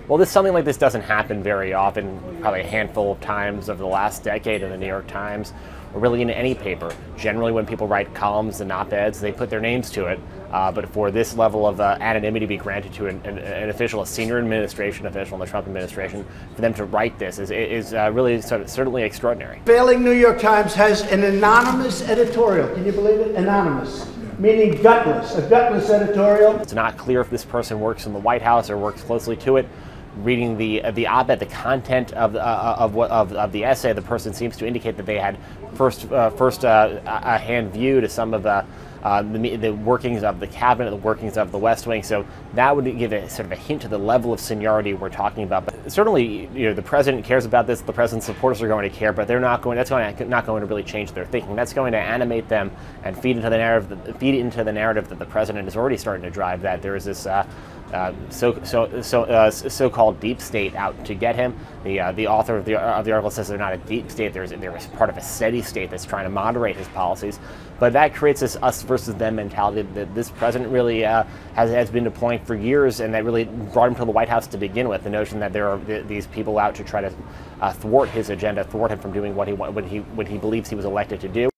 Well, something like this doesn't happen very often, probably a handful of times over the last decade in the New York Times, or really in any paper. Generally, when people write columns and op-eds, they put their names to it. But for this level of anonymity to be granted to an official, a senior administration official in the Trump administration, for them to write this is really certainly extraordinary. Failing New York Times has an anonymous editorial. Can you believe it? Anonymous. Meaning gutless, a gutless editorial. It's not clear if this person works in the White House or works closely to it. Reading the op-ed, the content of the essay, the person seems to indicate that they had a hand view to some of the workings of the cabinet, the workings of the West Wing. So that would give a sort of a hint to the level of seniority we're talking about. But certainly, the president cares about this. The president's supporters are going to care, but not going to really change their thinking. That's going to animate them and feed into the narrative that the president is already starting to drive. That there is this so-called deep state out to get him. The author of the article says they're not a deep state. They're part of a steady state that's trying to moderate his policies. But that creates this us versus them mentality that this president really has been deploying for years, and that really brought him to the White House to begin with. The notion that there are these people out to try to thwart his agenda, thwart him from doing what he believes he was elected to do.